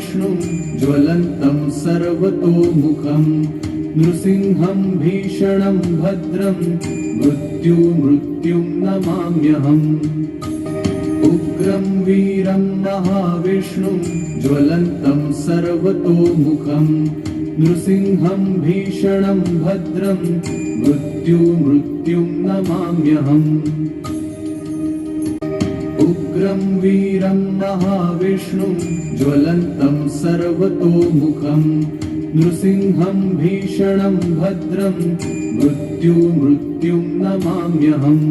महाविष्णुं ज्वलन्तं सर्वतोमुखं नृसिंहं भीषणं भद्रं मृत्युं नमाम्यहम्। उग्रं वीरं महाविष्णुं ज्वलन्तं सर्वतोमुखं नृसिंहं भीषणं भद्रं मृत्युं नमाम्यहम्। उग्रं वीरं महाविष्णुं ज्वलन्तं सर्वतोमुखं नृसिंहं भीषणं भद्रं मृत्युं नमाम्यहम्।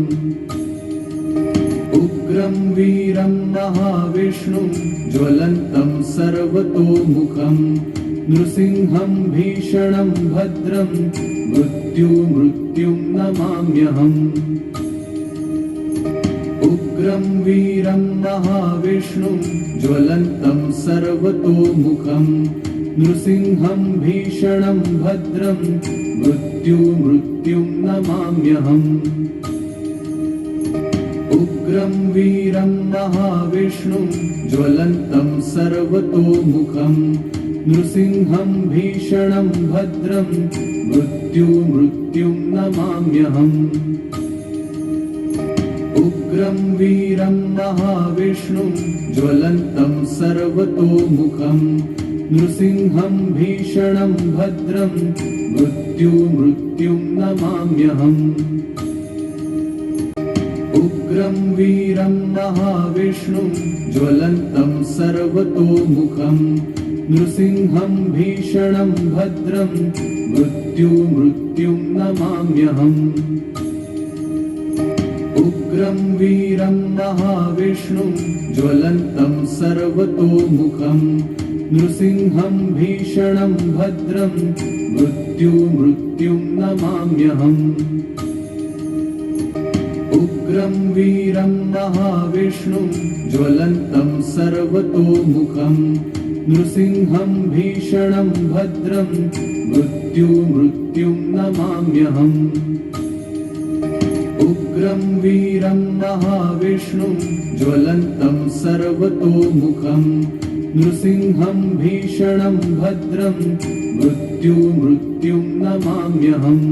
उग्रं वीरं महाविष्णुं ज्वलन्तं सर्वतोमुखं नृसिंहं भीषणं भद्रं मृत्युं नमाम्यहम्। उग्रं वीरं महाविष्णुं ज्वलन्तं सर्वतोमुखं नृसिंहं भीषणं भद्रं मृत्युं नमाम्यहम्। उग्रं वीरं महाविष्णुं ज्वलन्तं सर्वतोमुखं नृसिंहं भीषणं भद्रं मृत्युं नमाम्यहम्। उग्रं वीरं महाविष्णुं ज्वलन्तं सर्वतोमुखं नृसिंहं भीषणं भद्रं मृत्युं नमाम्यहम्। उग्रं वीरं महाविष्णुं ज्वलन्तं सर्वतोमुखं नृसिंहं भीषणं भद्रं मृत्युं नमाम्यहम्। उग्रं वीरं महाविष्णुं ज्वलन्तं सर्वतोमुखं नृसिंहं भीषणं भद्रं मृत्युं नमाम्यहम्। उग्रं वीरं महाविष्णुं ज्वलन्तं सर्वतोमुखं नृसिंहं भीषणं भद्रं मृत्युं नमाम्यहम्। उग्रं वीरं महाविष्णुं ज्वलन्तं सर्वतोमुखं नृसिंहं भीषणं भद्रं मृत्युं नमाम्यहम्।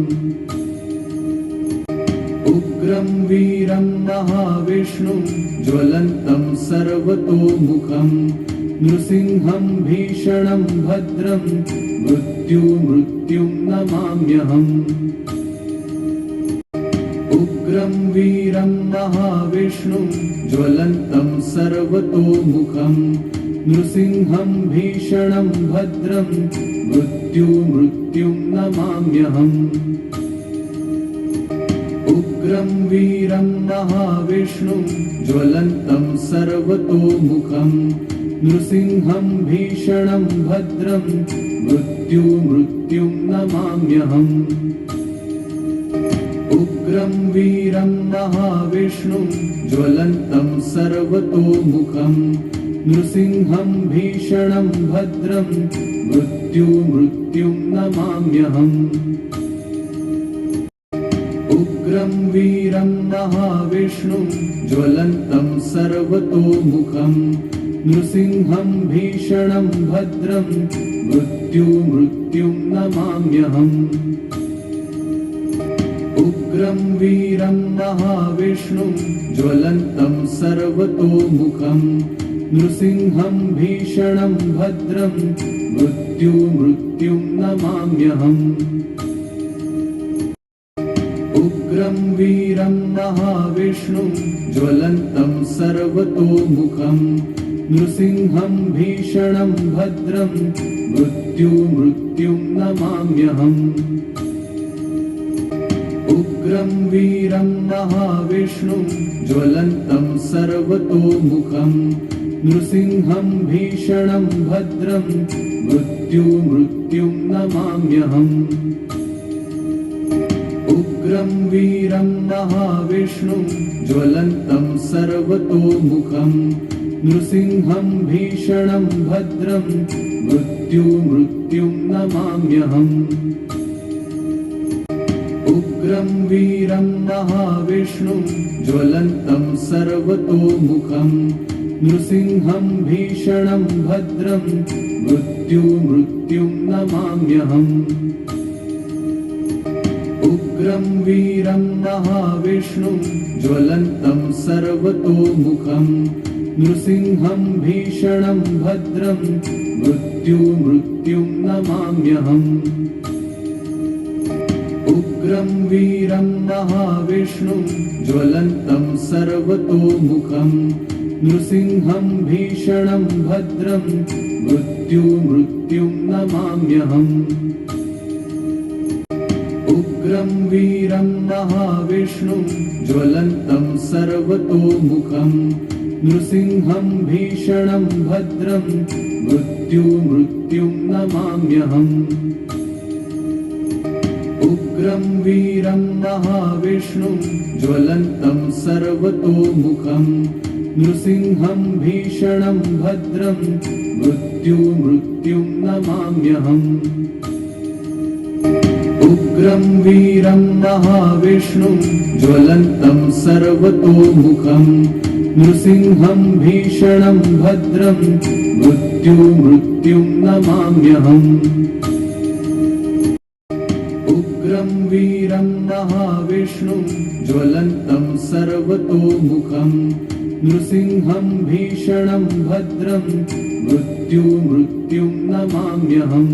उग्रं वीरं महाविष्णुं ज्वलन्तं सर्वतोमुखं नृसिंहं भीषणं भद्रं मृत्युं नमाम्यहम्। उग्रं वीरं महाविष्णुं ज्वलन्तं सर्वतोमुखं नृसिंहं भीषणं भद्रं मृत्युं नमाम्यहम्। उग्रं वीरं महाविष्णुं ज्वलन्तं सर्वतोमुखं नृसिंहं भीषणं भद्रं मृत्युं नमाम्यहम्। उग्रं वीरं महाविष्णुं ज्वलन्तं सर्वतोमुखं नृसिंहं भीषणं भद्रं मृत्युं नमाम्यहम्। उग्रं वीरं महाविष्णुं ज्वलन्तं सर्वतोमुखं नृसिंहं भीषणं भद्रं मृत्युं नमाम्यहम्। उग्रं वीरं महाविष्णुं ज्वलन्तं सर्वतोमुखं नृसिंहं भीषणं भद्रं मृत्युं नमाम्यहम्। उग्रं वीरं महाविष्णुं ज्वलन्तं सर्वतोमुखं नृसिंहं भीषणं भद्रं मृत्युं नमाम्यहम्। उग्रं वीरं महाविष्णुं ज्वलन्तं सर्वतोमुखं नृसिंहं भीषणं भद्रं मृत्युं नमाम्यहम्। उग्रं वीरं महाविष्णुं ज्वलन्तं सर्वतोमुखं नृसिंहं भीषणं भद्रं मृत्युं नमाम्यहम्। उग्रं वीरं महाविष्णुं ज्वलन्तं सर्वतोमुखं नृसिंहं भीषणं भद्रं मृत्युं नमाम्यहम् उग्रं वीरं महाविष्णुं ज्वलन्तं सर्वतोमुखं नृसिंहं भीषणं भद्रं मृत्युं नमाम्यहम् उग्रं वीरं महाविष्णुं ज्वलन्तं सर्वतोमुखं नृसिंहं भीषणं भद्रं मृत्युं नमाम्यहम् उग्रं वीरं महाविष्णुं ज्वलन्तं सर्वतोमुखं नृसिंहं भीषणं भद्रं मृत्युं नमाम्यहम् उग्रं वीरं महाविष्णुं ज्वलन्तं सर्वतोमुखं नृसिंहं भीषणं भद्रं मृत्युं नमाम्यहम् उग्रं वीरं महाविष्णुं ज्वलन्तं सर्वतोमुखं नृसिंहं भीषणं भद्रं मृत्युं नमाम्यहम् उग्रं वीरं महाविष्णुं ज्वलन्तं सर्वतोमुखं नृसिंहं भीषणं भद्रं मृत्युं नमाम्यहम्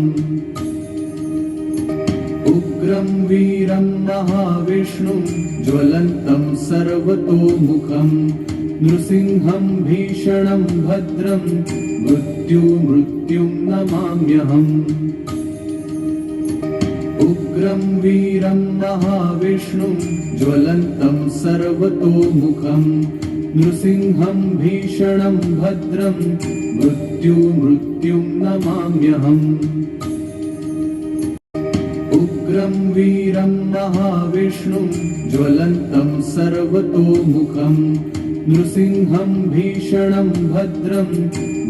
उग्रं वीरं महाविष्णुं ज्वलन्तं सर्वतोमुखं नृसिंहं भीषणं भद्रं मृत्युं नमाम्यहम् उग्रं वीरं महाविष्णुं ज्वलन्तं सर्वतोमुखं नृसिंहं भीषणं भद्रं मृत्युं नमाम्यहम् उग्रं वीरं महाविष्णुं ज्वलन्तं सर्वतोमुखं नृसिंहं भीषणं भद्रं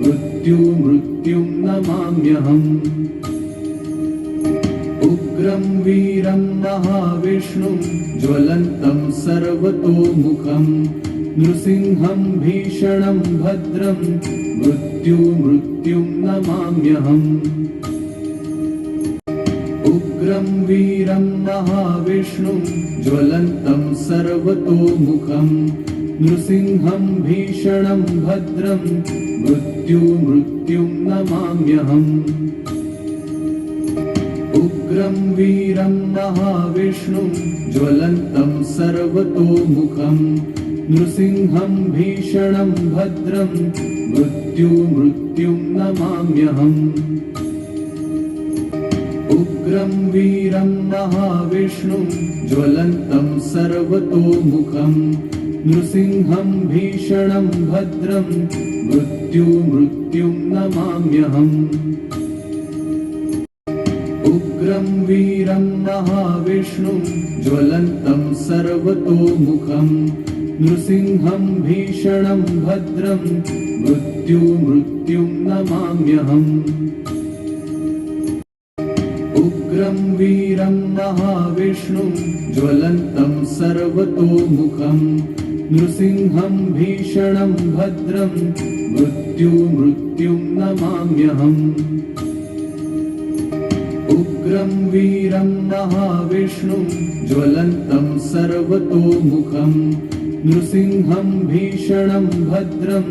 मृत्युं नमाम्यहम् उग्रं वीरं महाविष्णुं ज्वलन्तं सर्वतोमुखं नृसिंहं भीषणं भद्रं मृत्युं नमाम्यहम् उग्रं वीरं महाविष्णुं ज्वलन्तं सर्वतोमुखं नृसिंहं भीषणं भद्रं मृत्युं नमाम्यहम् उग्रं वीरं महाविष्णुं ज्वलन्तं सर्वतोमुखं नृसिंहं भीषणं भद्रं मृत्युं नमाम्यहम् उग्रं वीरं महाविष्णुं ज्वलन्तं सर्वतोमुखं नृसिंहं भीषणं भद्रं मृत्युं नमाम्यहम् उग्रं वीरं महाविष्णुं ज्वलन्तं सर्वतोमुखं नृसिंहं भीषणं भद्रं मृत्युं नमाम्यहम् उग्रं वीरं महाविष्णुं ज्वलन्तं सर्वतोमुखं नृसिंहं भीषणं भद्रं मृत्युं नमाम्यहम् उग्रं वीरं महाविष्णुं ज्वलन्तं सर्वतोमुखं नृसिंहं भीषणं भद्रं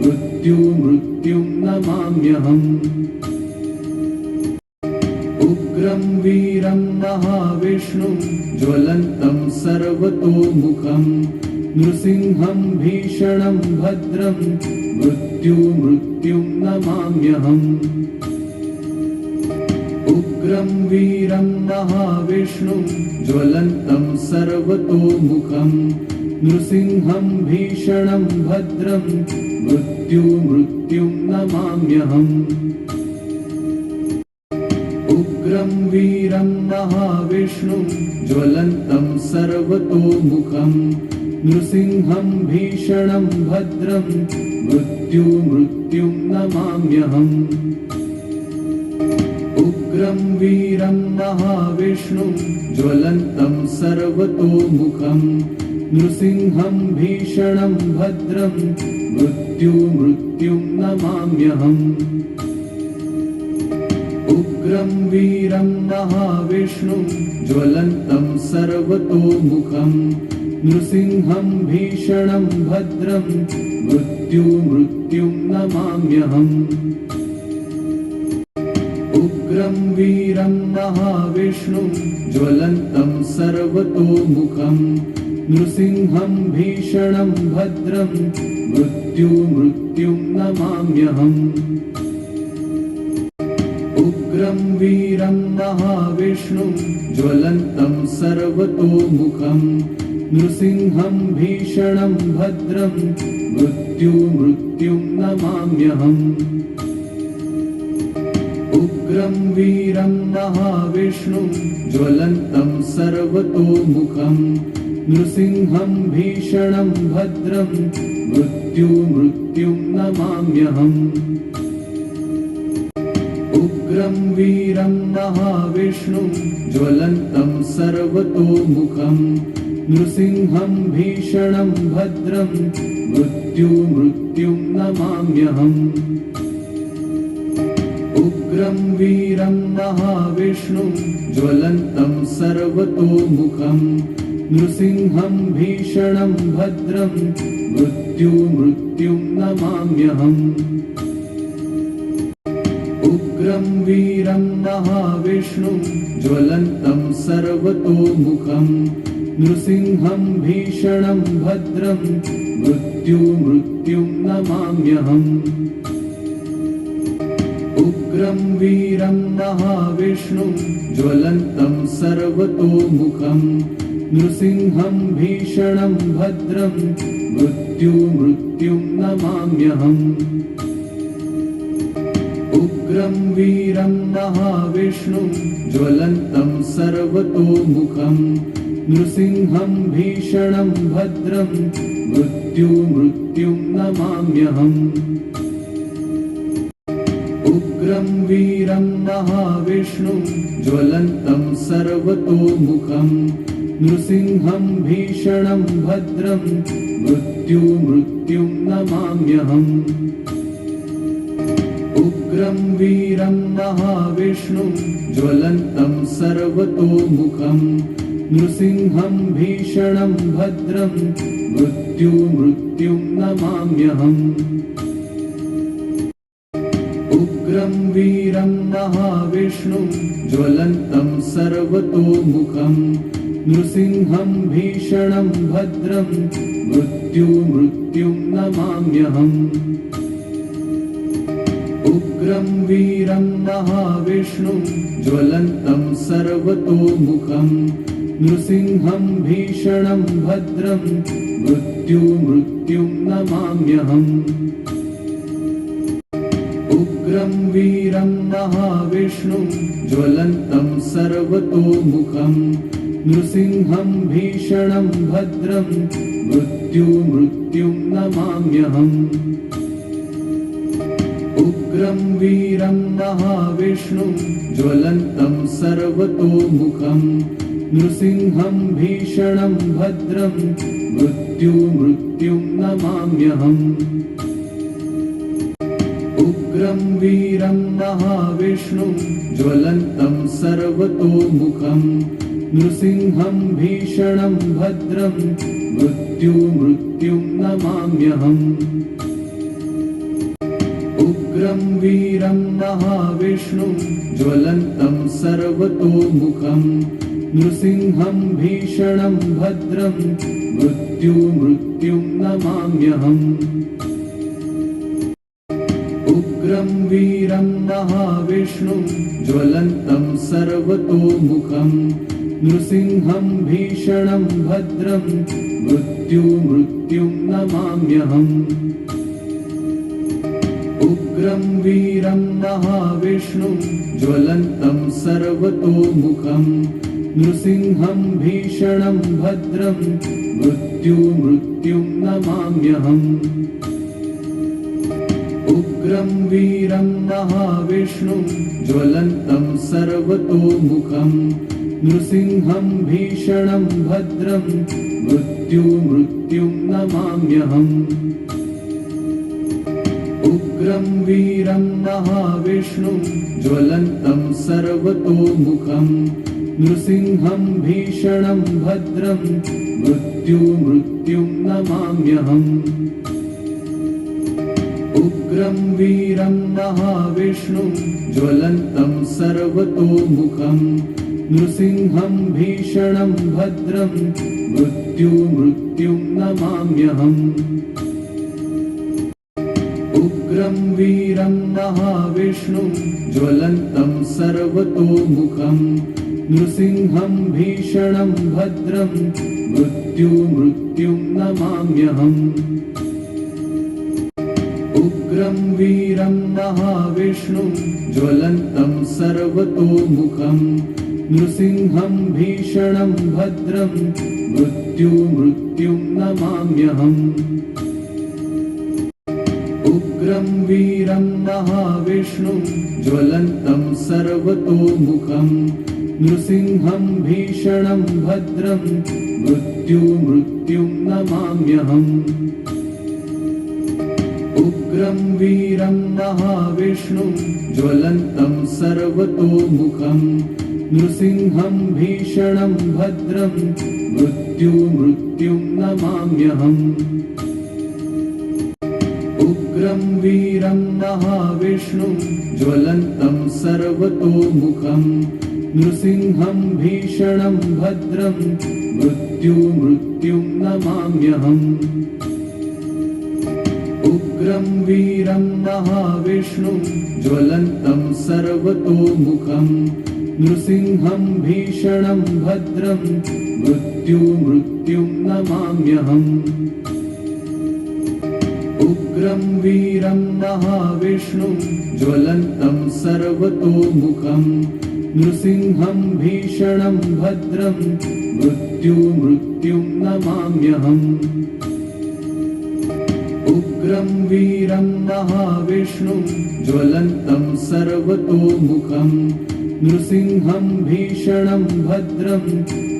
मृत्युं नमाम्यहम् उग्रं वीरं महाविष्णुं ज्वलन्तं सर्वतोमुखं नृसिंहं भीषणं भद्रं मृत्युं नमाम्यहम् उग्रं वीरं महाविष्णुं ज्वलन्तं सर्वतोमुखं नृसिंहं भीषणं भद्रं मृत्युं नमाम्यहम् उग्रं वीरं महाविष्णुं ज्वलन्तं सर्वतोमुखं नृसिंहं भीषणं भद्रं मृत्युं नमाम्यहम् उग्रं वीरं महाविष्णुं ज्वलन्तं सर्वतोमुखं नृसिंहं भीषणं भद्रं मृत्युं नमाम्यहम् उग्रं वीरं महाविष्णुं ज्वलन्तं सर्वतोमुखं नृसिंहं भीषणं भद्रं मृत्युं नमाम्यहम् उग्रं वीरं महाविष्णुं ज्वलन्तं सर्वतोमुखं नृसिंहं भीषणं भद्रं मृत्युं नमाम्यहम् उग्रं वीरं महाविष्णुं ज्वलन्तं सर्वतोमुखं नृसिंहं भीषणं भद्रं मृत्युं नमाम्यहम् उग्रं वीरं महाविष्णुं ज्वलन्तं सर्वतोमुखं नृसिंहं भीषणं भद्रं मृत्युं नमाम्यहम् उग्रं वीरं महाविष्णुं ज्वलन्तं सर्वतोमुखं नृसिंहं भीषणं भद्रं मृत्युं नमाम्यहम् उग्रं वीरं महाविष्णुं ज्वलन्तं सर्वतोमुखं नृसिंहं भीषणं भद्रं मृत्युं नमाम्यहम् उग्रं वीरं महाविष्णुं ज्वलन्तं सर्वतोमुखं नृसिंहं भीषणं भद्रं मृत्युं नमाम्यहम् उग्रं वीरं महाविष्णुं ज्वलन्तं सर्वतोमुखं नृसिंहं भीषणं भद्रं मृत्युं नमाम्यहम् उग्रं वीरं महाविष्णुं ज्वलन्तं सर्वतोमुखं नृसिंहं भीषणं भद्रं मृत्युं नमाम्यहम् उग्रं वीरं महाविष्णुं ज्वलन्तं सर्वतोमुखं नृसिंहं भीषणं भद्रं मृत्युं नमाम्यहम् उग्रं वीरं महाविष्णुं ज्वलन्तं सर्वतोमुखं नृसिंहं भीषणं भद्रं मृत्युं नमाम्यहम् उग्रं वीरं महाविष्णुं ज्वलन्तं सर्वतोमुखं नृसिंहं भीषणं भद्रं मृत्युं नमाम्यहम् उग्रं वीरं महाविष्णुं ज्वलन्तं सर्वतोमुखं नृसिंहं भीषणं भद्रं मृत्युं नमाम्यहम् उग्रं वीरं महाविष्णुं ज्वलन्तं सर्वतोमुखं नृसिंहं भीषणं भद्रं मृत्युं नमाम्यहम् उग्रं वीरं महाविष्णुं ज्वलन्तं सर्वतोमुखं नृसिंहं भीषणं भद्रं मृत्युं नमाम्यहम् उग्रं वीरं महाविष्णुं ज्वलन्तं सर्वतोमुखं नृसिंहं भीषणं भद्रं मृत्युं नमाम्यहम् उग्रं वीरं महाविष्णुं ज्वलन्तं सर्वतोमुखं नृसिंहं भीषणं भद्रं मृत्युं नमाम्यहम् उग्रं वीरं महाविष्णुं ज्वलन्तं सर्वतोमुखं नृसिंहं भीषणं भद्रं मृत्युं नमाम्यहम् उग्रं वीरं महाविष्णुं ज्वलन्तं सर्वतोमुखं नृसिंहं भीषणं भद्रं मृत्युं नमाम्यहम् उग्रं वीरं महाविष्णुं ज्वलन्तं सर्वतोमुखं नृसिंहं भीषणं भद्रं मृत्युं नमाम्यहम् उग्रं वीरं महाविष्णुं ज्वलन्तं सर्वतोमुखं नृसिंहं भीषणं भद्रं मृत्युं नमाम्यहम् उग्रं वीरं महाविष्णुं ज्वलन्तं सर्वतोमुखं नृसिंहं भीषणं भद्रं मृत्युं नमाम्यहम् उग्रं वीरं महाविष्णुं ज्वलन्तं सर्वतोमुखं नृसिंहं भीषणं भद्रं मृत्युं नमाम्यहम् उग्रं वीरं महाविष्णुं ज्वलन्तं सर्वतोमुखं नृसिंहं भीषणं भद्रं मृत्युं नमाम्यहम् उग्रं वीरं महाविष्णुं ज्वलन्तं सर्वतोमुखं नृसिंहं भीषणं भद्रं मृत्युं नमाम्यहम् उग्रं वीरं महाविष्णुं ज्वलन्तं सर्वतोमुखं नृसिंहं भीषणं भद्रं मृत्युं नमाम्यहम् उग्रं वीरं महाविष्णुं ज्वलन्तं सर्वतोमुखं नृसिंहं भीषणं भद्रं मृत्युं नमाम्यहम् उग्रं वीरं महाविष्णुं ज्वलन्तं सर्वतोमुखं नृसिंहं भीषणं भद्रं मृत्युं नमाम्यहम् उग्रं वीरं महाविष्णुं ज्वलन्तं सर्वतोमुखं नृसिंहं भीषणं भद्रं मृत्युं नमाम्यहम् उग्रं वीरं महाविष्णुं ज्वलन्तं सर्वतोमुखं नृसिंहं भीषणं भद्रं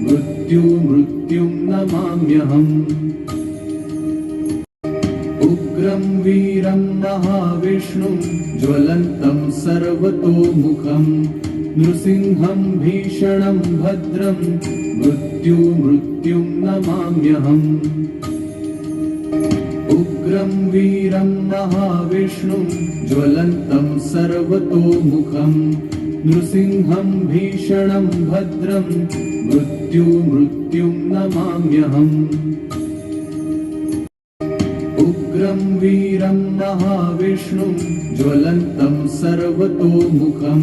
मृत्युं नमाम्यहम् उग्रं वीरं महाविष्णुं ज्वलन्तं सर्वतोमुखं नृसिंहं भीषणं भद्रं मृत्युं नमाम्यहम् उग्रं वीरं महाविष्णुं ज्वलन्तं सर्वतोमुखं नृसिंहं भीषणं भद्रं मृत्युं नमाम्यहम् उग्रं वीरं महाविष्णुं ज्वलन्तं सर्वतोमुखं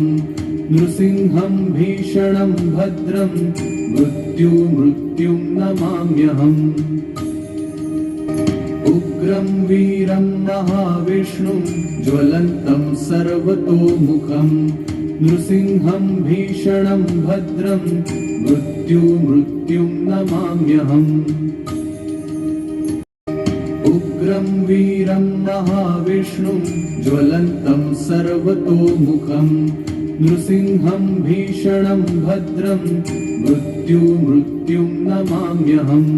नृसिंहं भीषणं भद्रं मृत्युं नमाम्यहम् उग्रं वीरं महाविष्णुं ज्वलन्तं सर्वतोमुखं नृसिंहं भीषणं भद्रं मृत्युं नमाम्यहम् उग्रं वीरं महाविष्णुं ज्वलन्तं सर्वतोमुखं नृसिंहं भीषणं भद्रं मृत्युं नमाम्यहम्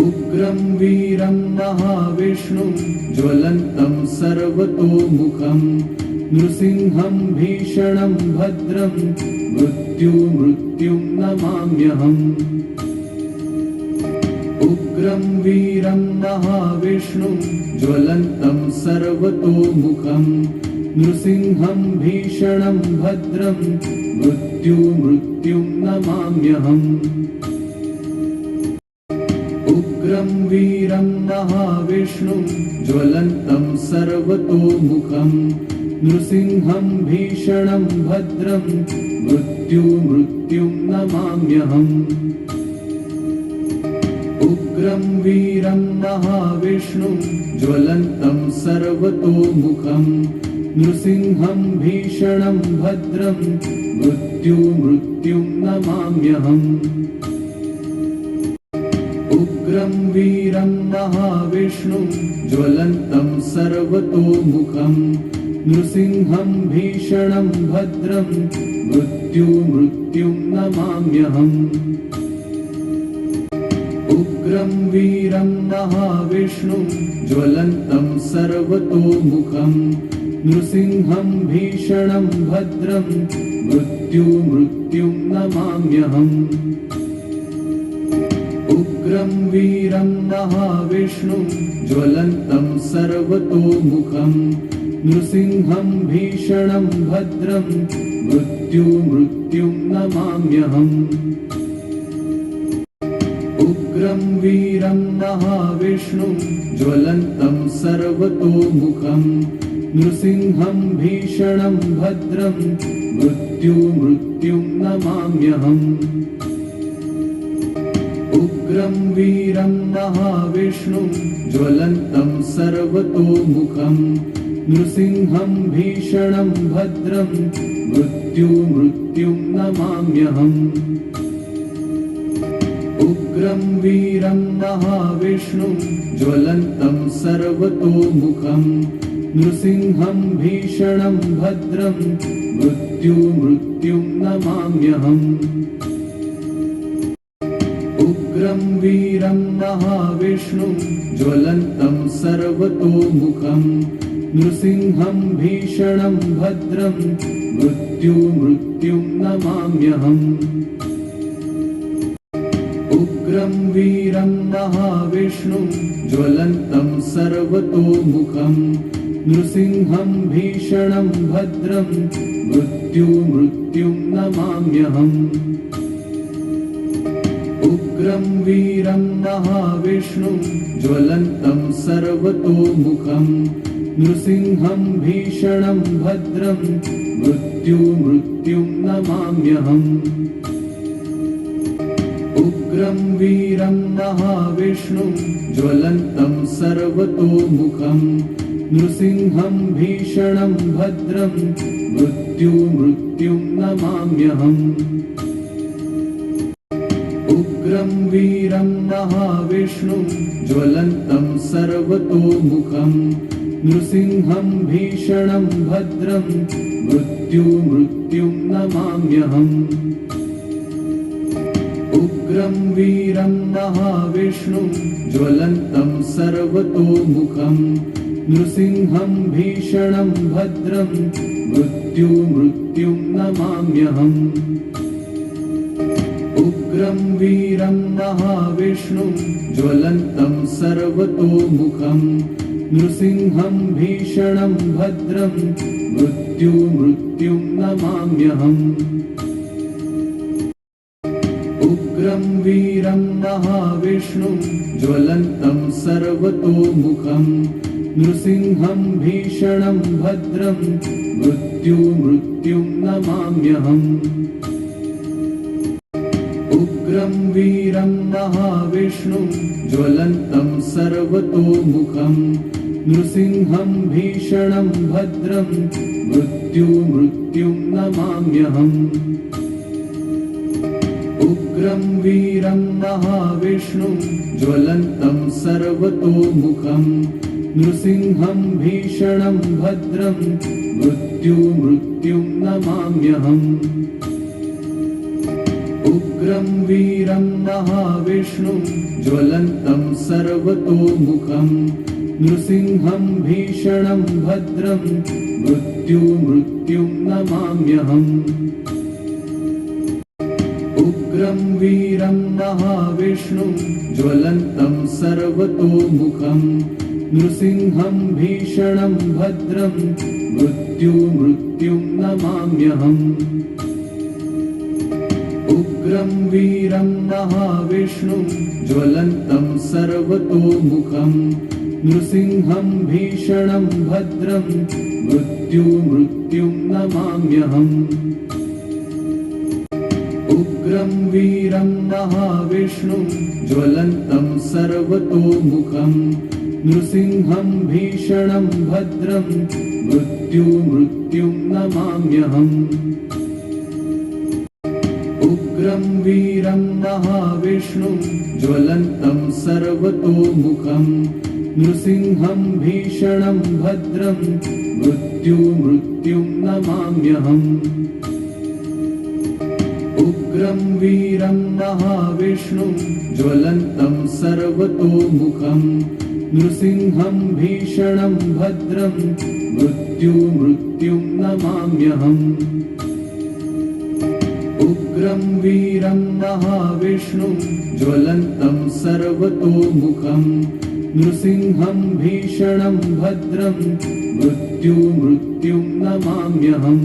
उग्रं वीरं महाविष्णुं ज्वलन्तं सर्वतोमुखं नृसिंहं भीषणं भद्रं मृत्युं नमाम्यहम् उग्रं वीरं महाविष्णुं ज्वलन्तं सर्वतोमुखं नृसिंहं भीषणं भद्रं मृत्युं नमाम्यहम् उग्रं वीरं महाविष्णुं ज्वलन्तं सर्वतोमुखं नृसिंहं भीषणं भद्रं मृत्युं नमाम्यहम् उग्रं वीरं महाविष्णुं ज्वलन्तं सर्वतोमुखं नृसिंहं भीषणं भद्रं मृत्युं नमाम्यहम् उग्रं वीरं महाविष्णुं ज्वलन्तं सर्वतोमुखं नृसिंहं भीषणं भद्रं मृत्युं नमाम्यहम् उग्रं वीरं महाविष्णुं ज्वलन्तं सर्वतोमुखं नृसिंहं भीषणं भद्रं मृत्युं नमाम्यहम् उग्रं वीरं महाविष्णुं ज्वलन्तं सर्वतोमुखं नृसिंहं भीषणं भद्रं मृत्युं नमाम्यहम् उग्रं वीरं महाविष्णुं ज्वलन्तं सर्वतोमुखं नृसिंहं भीषणं भद्रं मृत्युं नमाम्यहम् उग्रं वीरं महाविष्णुं ज्वलन्तं सर्वतोमुखं नृसिंहं भीषणं भद्रं मृत्युं नमाम्यहम् उग्रं वीरं महाविष्णुं ज्वलन्तं सर्वतोमुखं नृसिंहं भीषणं भद्रं मृत्युं नमाम्यहम् उग्रं वीरं महाविष्णुं ज्वलन्तं सर्वतोमुखं नृसिंहं भीषणं भद्रं मृत्युं नमाम्यहम् उग्रं वीरं महाविष्णुं ज्वलन्तं सर्वतोमुखं नृसिंहं भीषणं भद्रं मृत्युं नमाम्यहम् उग्रं वीरं महाविष्णुं ज्वलन्तं सर्वतोमुखं नृसिंहं भीषणं भद्रं मृत्युं नमाम्यहम् उग्रं वीरं महाविष्णुं ज्वलन्तं सर्वतोमुखं नृसिंहं भीषणं भद्रं मृत्युं नमाम्यहम् उग्रं वीरं महाविष्णुं ज्वलन्तं सर्वतोमुखं नृसिंहं भीषणं भद्रं मृत्युं नमाम्यहम् उग्रं वीरं महाविष्णुं ज्वलन्तं सर्वतोमुखं नृसिंहं भीषणं भद्रं मृत्युं नमाम्यहम् उग्रं वीरं महाविष्णुं ज्वलन्तं सर्वतोमुखं नृसिंहं भीषणं भद्रं मृत्युं नमाम्यहम् उग्रं वीरं महाविष्णुं ज्वलन्तं सर्वतोमुखं नृसिंहं भीषणं भद्रं मृत्युं नमाम्यहम् उग्रं वीरं महाविष्णुं ज्वलन्तं सर्वतोमुखं नृसिंहं भीषणं भद्रं मृत्युं नमाम्यहम् उग्रं वीरं महाविष्णुं ज्वलन्तं सर्वतोमुखं नृसिंहं भीषणं भद्रं मृत्युं नमाम्यहम् उग्रं वीरं महाविष्णुं ज्वलन्तं सर्वतोमुखं नृसिंहं भीषणं भद्रं मृत्युं नमाम्यहम् उग्रं वीरं महाविष्णुं ज्वलन्तं सर्वतोमुखं नृसिंहं भीषणं भद्रं मृत्युं नमाम्यहम् उग्रं वीरं महाविष्णुं ज्वलन्तं सर्वतोमुखं नृसिंहं भीषणं भद्रं मृत्युं नमाम्यहम् उग्रं वीरं महाविष्णुं ज्वलन्तं सर्वतोमुखं नृसिंहं भीषणं भद्रं मृत्युं नमाम्यहम् उग्रं वीरं महाविष्णुं ज्वलन्तं सर्वतोमुखं नृसिंहं भीषणं भद्रं मृत्युं नमाम्यहम् उग्रं वीरं महाविष्णुं ज्वलन्तं सर्वतोमुखं नृसिंहं भीषणं भद्रं मृत्युं नमाम्यहम् उग्रं वीरं महाविष्णुं ज्वलन्तं सर्वतोमुखं नृसिंहं भीषणं भद्रं मृत्युं नमाम्यहम्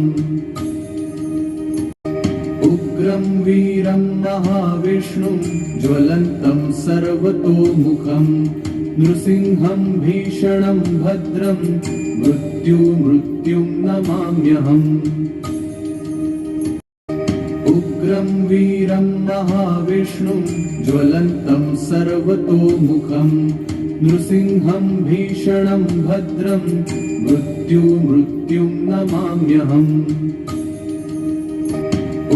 उग्रं वीरं महाविष्णुं ज्वलन्तं सर्वतोमुखं नृसिंहं भीषणं भद्रं मृत्युं नमाम्यहम् उग्रं वीरं महाविष्णुं ज्वलन्तं सर्वतोमुखं नृसिंहं भीषणं भद्रं मृत्युं नमाम्यहम्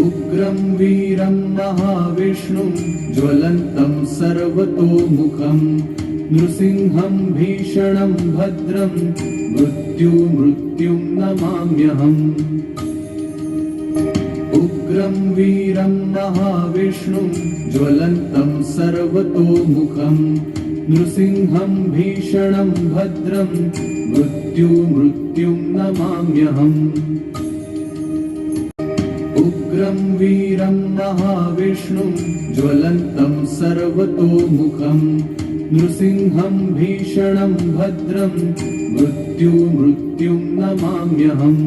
उग्रं वीरं महाविष्णुं ज्वलन्तं सर्वतोमुखं नृसिंहं भीषणं भद्रं मृत्युं नमाम्यहम् उग्रं वीरं महाविष्णुं ज्वलन्तं सर्वतोमुखं नृसिंहं भीषणं भद्रं मृत्युं नमाम्यहम् उग्रं वीरं महाविष्णुं ज्वलन्तं सर्वतोमुखं नृसिंहं भीषणं भद्रं मृत्युं नमाम्यहम्